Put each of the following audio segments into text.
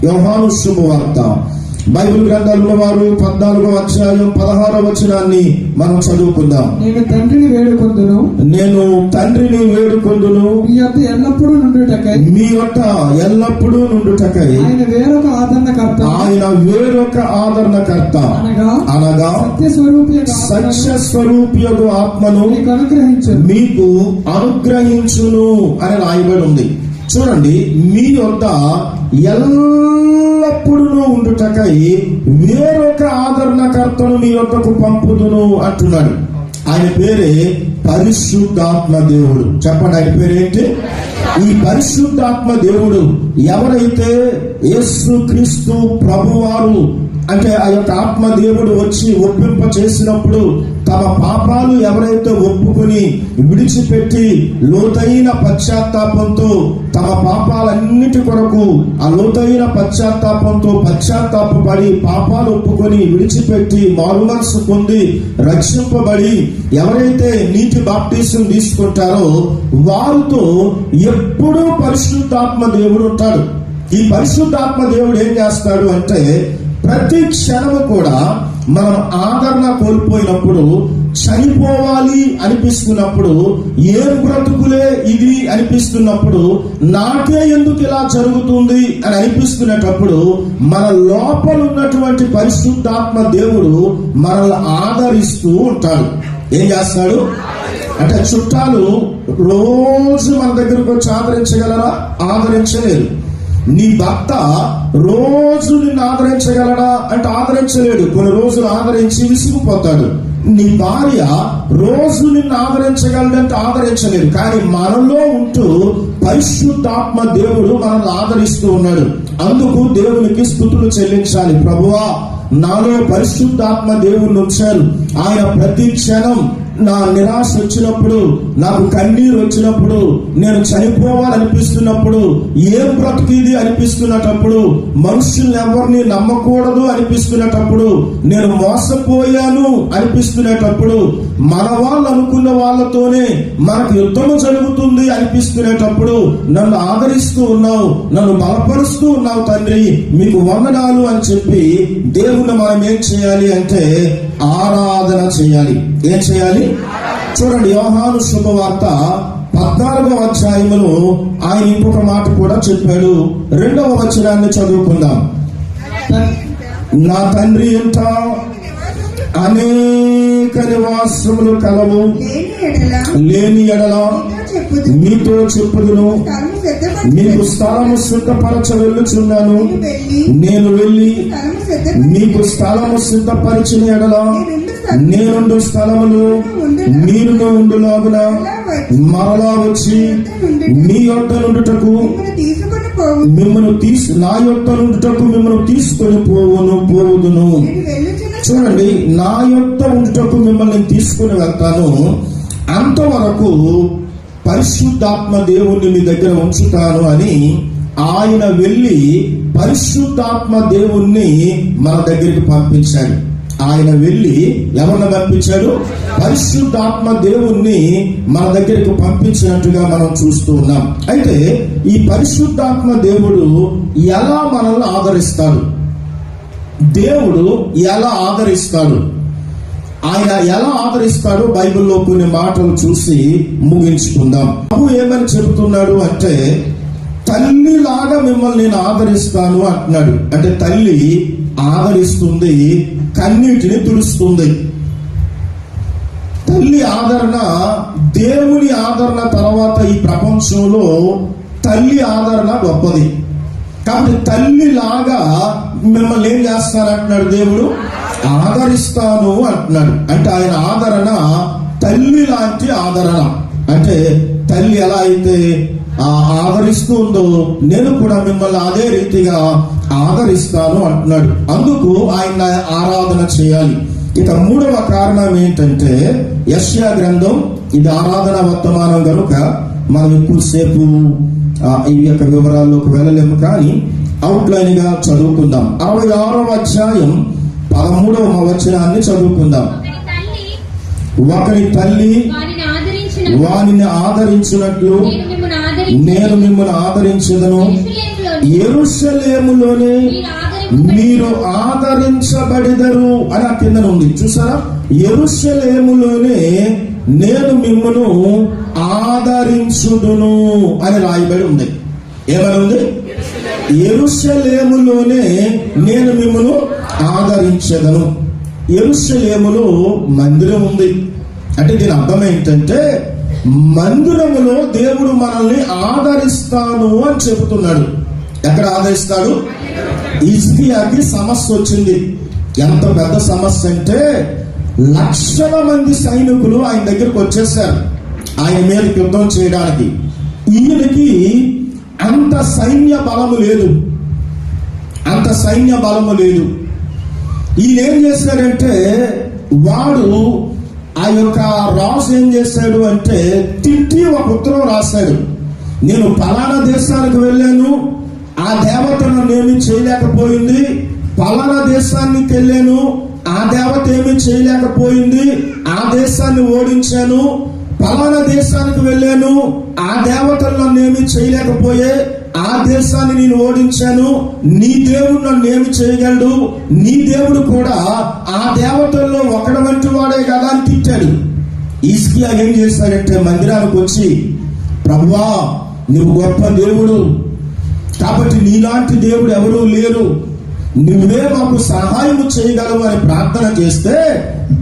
యోహాను శుభవార్త బైబిల్ గ్రంథంలో వారు 14వ అధ్యాయం 16వ వచనాన్ని మనం చదువుకుందాం. నేను తండ్రిని వేడుకొందును మీ యొద్ద ఎల్లప్పుడూ నుండుటకై ఆయన వేరొక ఆదరణకర్త అనగా సత్య స్వరూపియగు ఆత్మను మీకు అనుగ్రహించును అని రాయబడి ఉంది. చూడండి, మీ యొద్ద ఎల్లప్పుడూ ఉండుటకై వేరొక ఆదరణకర్తను మీ యొద్దకు పంపుదును అంటున్నాడు. ఆయన పేరే పరిశుద్ధాత్మ దేవుడు. చెప్పండి, ఆయన పేరేంటి? ఈ పరిశుద్ధాత్మ దేవుడు ఎవరైతే యేసుక్రీస్తు ప్రభువారు అంటే ఆ యొక్క ఆత్మ దేవుడు వచ్చి ఒప్పింప చేసినప్పుడు తమ పాపాలు ఎవరైతే ఒప్పుకొని విడిచిపెట్టి లోతైన పశ్చాత్తాపంతో తమ పాపాలన్నిటి కొరకు ఆ లోతైన పశ్చాత్తాపంతో పశ్చాత్తాపడి పాపాలు ఒప్పుకొని విడిచిపెట్టి మారుమనసు పొంది రక్షింపబడి ఎవరైతే నీటి బాప్టిజం తీసుకుంటారో వారితో ఎప్పుడూ పరిశుద్ధాత్మ దేవుడు ఉంటాడు. ఈ పరిశుద్ధాత్మ దేవుడు ఏం చేస్తాడు అంటే, ప్రతి క్షణము కూడా మనం ఆదరణ కోల్పోయినప్పుడు, చనిపోవాలి అనిపిస్తున్నప్పుడు, ఏం బ్రతుకులే ఇది అనిపిస్తున్నప్పుడు, నాకే ఎందుకు ఇలా జరుగుతుంది అని అనిపిస్తున్నప్పుడు మన లోపల ఉన్నటువంటి పరిశుద్ధాత్మ దేవుడు మనల్ని ఆదరిస్తూ ఉంటాడు. ఏం చేస్తాడు అంటే, చుట్టాలు రోజు మన దగ్గరకు వచ్చి ఆదరించగలరా? ఆదరించలేరు. నీ భర్త రోజు నిన్ను ఆదరించగలడా అంటే ఆదరించలేడు. కొన్ని రోజులు ఆదరించి విసిగిపోతాడు. నీ భార్య రోజు నిన్ను ఆదరించగలడంటే ఆదరించలేదు. కానీ మనలో ఉంటూ పరిశుద్ధాత్మ దేవుడు మనల్ని ఆదరిస్తూ ఉన్నాడు. అందుకు దేవునికి స్తుతులు చెల్లించాలి. ప్రభువా, నాలో పరిశుద్ధాత్మ దేవుని ఉంచారు. ఆయన ప్రతి క్షణం నా నిరాశ వచ్చినప్పుడు, నాకు కన్నీరు వచ్చినప్పుడు, నేను చనిపోవాలనిపిస్తున్నప్పుడు, ఏం బ్రతికిది అనిపిస్తున్నప్పుడు, మనుషుల్ని ఎవరిని నమ్మకూడదు అనిపిస్తున్నప్పుడు, నేను మోసపోయాను అనిపిస్తున్నప్పుడు, మన వాళ్ళు అనుకున్న వాళ్ళతోనే మనకు యుద్ధం జరుగుతుంది అనిపిస్తున్నప్పుడు నన్ను ఆదరిస్తూ ఉన్నావు, నన్ను బలపరుస్తూ ఉన్నావు తండ్రి, మీకు వందనాలు అని చెప్పి దేవుని మనం ఏం చేయాలి అంటే ఆరాధన చేయాలి. ఏం చేయాలి? చూడండి, యోహాను శుభవార్త 14వ అధ్యాయములో ఆయన ఇంకొక మాట కూడా చెప్పాడు. 2వ వచనాన్ని చదువుకుందాం. నా తండ్రి ఎంత అనేక నివాసములు కలవు, లేని ఎడల మీతో చెప్పుదును, మీకు స్థలము సిద్ధపరచ వెళ్ళుచున్నాను. నేను వెళ్ళి మీకు స్థలము సిద్ధపరిచిన ఎడల నేనుండు స్థలములు మీరును ఉండులాగున మరలా వచ్చి మీ యొద్ద నుండుటకు నా యొద్ద నుండుటకు మిమ్మల్ని తీసుకొని పోవుదును. చూడండి, నా యొద్ద ఉండుటకు మిమ్మల్ని తీసుకుని వెళ్తాను. అంతవరకు పరిశుద్ధాత్మ దేవుణ్ణి మీ దగ్గర ఉంచుతాను అని ఆయన వెళ్ళి పరిశుద్ధాత్మ దేవుణ్ణి మన దగ్గరికి పంపించాడు. ఆయన వెళ్ళి ఎవరిని పంపించాడు? పరిశుద్ధాత్మ దేవుణ్ణి మన దగ్గరికి పంపించినట్టుగా మనం చూస్తూ ఉన్నాం. అయితే ఈ పరిశుద్ధాత్మ దేవుడు ఎలా మనల్ని ఆదరిస్తాడు? దేవుడు ఎలా ఆదరిస్తాడు? ఆయన ఎలా ఆదరిస్తాడో బైబిల్లో కొన్ని మాటలు చూసి ముగించుకుందాం. ప్రభు ఏమని చెబుతున్నాడు అంటే, తల్లిలాగా మిమ్మల్ని నేను ఆదరిస్తాను అంటున్నాడు. అంటే తల్లి ఆదరిస్తుంది, కన్నీటిని తుడుస్తుంది. తల్లి ఆదరణ, దేవుని ఆదరణ తర్వాత ఈ ప్రపంచంలో తల్లి ఆదరణ గొప్పది. కాబట్టి తల్లిలాగా మిమ్మల్ని ఏం చేస్తానంటున్నాడు దేవుడు? ఆదరిస్తాను అంటున్నాడు. అంటే ఆయన ఆదరణ తల్లి లాంటి ఆదరణ. అంటే తల్లి ఎలా అయితే ఆదరిస్తూ ఉందో నేను కూడా మిమ్మల్ని అదే రీతిగా ఆదరిస్తాను అంటున్నాడు. అందుకు ఆయన ఆరాధన చేయాలి. ఇక 3వ కారణం ఏంటంటే, యెషయా గ్రంథం, ఇది ఆరాధన వర్తమానం కనుక మనం ఎక్కువసేపు ఈ యొక్క వివరాల్లోకి వెళ్ళలేము, కానీ అవుట్లైన్ గా చదువుకుందాం. 66వ అధ్యాయం 13వ వచనాన్ని చదువుకుందాం. ఒకరి తల్లి వానిని ఆదరించినట్లు నేను మిమ్మల్ని ఆదరించదను, యెరూషలేములోనే మీరు ఆదరించబడిదరు అని ఆ కింద ఉంది చూసారా. యెరూషలేములోనే నేను మిమ్మను ఆదరించుదును అని రాయబడి ఉంది. ఏమని ఉంది? యెరూషలేములోనే నేను మిమ్మను ఆదరించదను. యెరూషలేములో మందిరం ఉంది అంటే దీని అర్థం ఏంటంటే మందిరములో దేవుడు మనల్ని ఆదరిస్తాను అని చెబుతున్నాడు. ఎక్కడ ఆదరిస్తాడు? హిజ్కియాకి సమస్య వచ్చింది. ఎంత పెద్ద సమస్య అంటే లక్షల మంది సైనికులు ఆయన దగ్గరకు వచ్చేసారు ఆయన మీద యుద్ధం చేయడానికి. ఈయనకి అంత సైన్య బలము లేదు, అంత సైన్య బలము లేదు. ఈయన ఏం చేశాడంటే వాడు ఆ యొక్క రాజు ఏం చేశాడు అంటే తిట్టి ఒక ఉత్తరం రాశాడు. నేను పలానా దేశానికి వెళ్ళాను, ఆ దేవత నన్ను ఏమీ చేయలేకపోయింది. పలానా దేశానికి వెళ్ళాను, ఆ దేవత ఏమీ చేయలేకపోయింది. ఆ దేశాన్ని ఓడించాను. పలానా దేశానికి వెళ్ళాను, ఆ దేవతలు నన్ను ఏమీ చేయలేకపోయే. ఆ దేశాన్ని నేను ఓడించాను. నీ దేవుడు నన్ను ఏమి చేయగలడు? నీ దేవుడు కూడా ఆ దేవతల్లో ఒకడు వంటి వాడే కదా అని తిట్టాడు. హిజ్కియా ఏం చేశాడంటే మందిరానికి వచ్చి, ప్రభువా నువ్వు గొప్ప దేవుడు, కాబట్టి నీలాంటి దేవుడు ఎవరూ లేరు, నువ్వే మాకు సహాయం చేయగలవు అని ప్రార్థన చేస్తే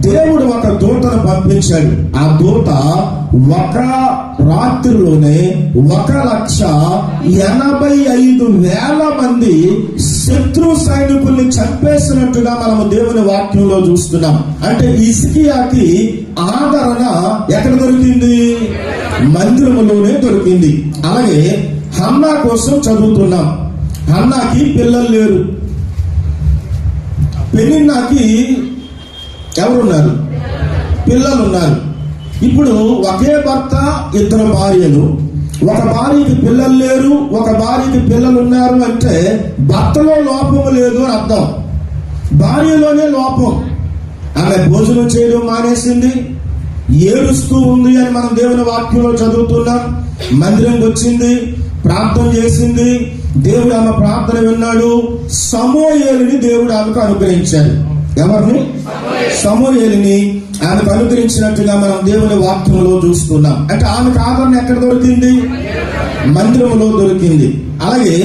దేవుడు ఒక దూతను పంపించాడు. ఆ దూత ఒక రాత్రిలోనే 1,85,000 మంది శత్రు సైనికుల్ని చంపేసినట్టుగా మనము దేవుని వాక్యంలో చూస్తున్నాం. అంటే హిజ్కియాకి ఆదరణ ఎక్కడ దొరికింది? మందిరములోనే దొరికింది. అలాగే హన్నా కోసం చదువుతున్నాం. హన్నాకి పిల్లలు లేరు. పెనిన్నాకి ఎవరున్నారు? పిల్లలు ఉన్నారు. ఇప్పుడు ఒకే భర్త ఇద్దరు భార్యలు, ఒక భార్యకి పిల్లలు లేరు, ఒక భార్యకి పిల్లలు ఉన్నారు అంటే భర్తలో లోపము లేదు అని అర్థం, భార్యలోనే లోపం. ఆమె భోజనం చేయడం మానేసింది, ఏడుస్తూ ఉంది అని మనం దేవుని వాక్యంలో చదువుతున్నాం. మందిరంకి వచ్చింది, ప్రార్థన చేసింది, దేవుడు ఆమె ప్రార్థన విన్నాడు. సమూయేలుని దేవుడు ఆమెకు అనుగ్రహించాడు. ఎవరిని? సమూయేలుని ఆమెకు అనుగ్రహించినట్టుగా మనం దేవుని వాక్యంలో చూస్తున్నాం. అంటే ఆమెకు ఆదరణ ఎక్కడ దొరికింది? మందిరంలో దొరికింది. అలాగే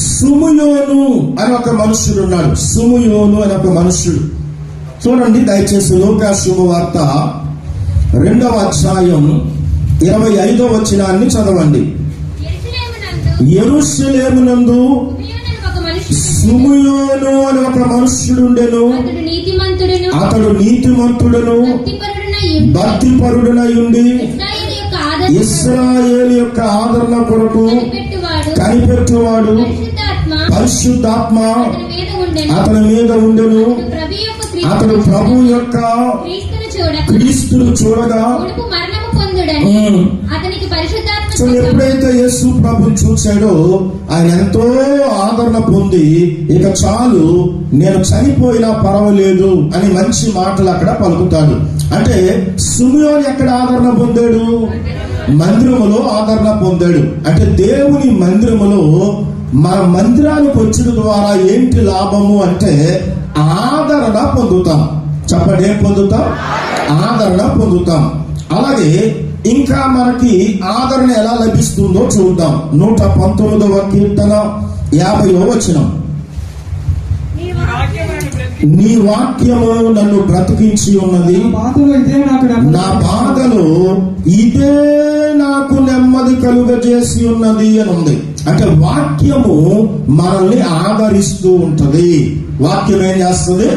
సుమయోను అని ఒక మనుష్యుడు ఉన్నాడు. సుమయోను అని ఒక మనుష్యుడు. చూడండి దయచేసి లూకా శుభవార్త 2వ అధ్యాయం 25వ వచనాన్ని చదవండి. యెరూషలేమునందు సుమయోను అని ఒక మనుష్యుడుండెను. అతడు నీతిమంతుడును భక్తిపరుడునై ఉండి ఇశ్రాయేలు యొక్క ఆదరణ కొరకు కనిపెట్టువాడు. పరిశుద్ధాత్మ అతని మీద ఉండెను. అతడు ప్రభు యొక్క క్రీస్తును చూడగా సో ఎప్పుడైతే యేసు ప్రభు చూశాడో ఆయన ఎంతో ఆదరణ పొంది ఇక చాలు నేను చనిపోయినా పర్వాలేదు అని మంచి మాటలు అక్కడ పలుకుతాడు. అంటే సుమయోను ఎక్కడ ఆదరణ పొందాడు? మందిరములో ఆదరణ పొందాడు. అంటే దేవుని మందిరములో మన మందిరానికి వచ్చిన ద్వారా ఏంటి లాభము అంటే ఆదరణ పొందుతాం. చెప్పండి, ఏం పొందుతాం? ఆదరణ పొందుతాం. అలాగే ఇంకా మనకి ఆదరణ ఎలా లభిస్తుందో చూద్దాం. 119వ కీర్తన 50వ వచనం. నీ వాక్యము నన్ను బ్రతికించి ఉన్నది, నా బాధలో ఇదే నాకు నెమ్మది కలుగజేసి ఉన్నది అని ఉంది. అంటే వాక్యము మనల్ని ఆదరిస్తూ ఉంటది. వాక్యం ఏం చేస్తుంది?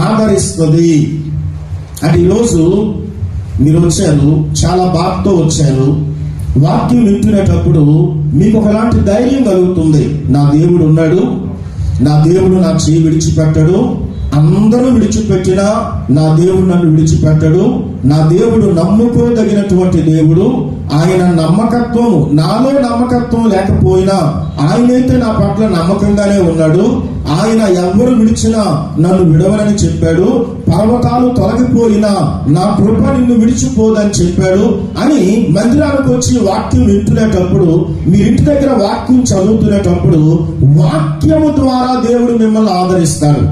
ఆదరిస్తుంది. అంటే ఈరోజు మీరు వచ్చారు, చాలా బాధతో వచ్చారు. వాక్యం వింటునేటప్పుడు మీకు ఒకలాంటి ధైర్యం కలుగుతుంది. నా దేవుడు ఉన్నాడు, నా దేవుడు నా చేయి విడిచిపెట్టడు, అందరూ విడిచిపెట్టినా నా దేవుడు నన్ను విడిచిపెట్టడు, నా దేవుడు నమ్ముకోదగినటువంటి దేవుడు, ఆయన నమ్మకత్వము, నాలో నమ్మకత్వం లేకపోయినా ఆయనైతే నా పట్ల నమ్మకంగానే ఉన్నాడు. ఆయన ఎవరు విడిచినా నన్ను విడవనని చెప్పాడు. పర్వతాలు తొలగిపోయినా నా కృప నిన్ను విడిచిపోదని చెప్పాడు అని మందిరానికి వచ్చి వాక్యం వింటునేటప్పుడు, మీరు ఇంటి దగ్గర వాక్యం చదువుతునేటప్పుడు వాక్యము ద్వారా దేవుడు మిమ్మల్ని ఆదరిస్తాడు.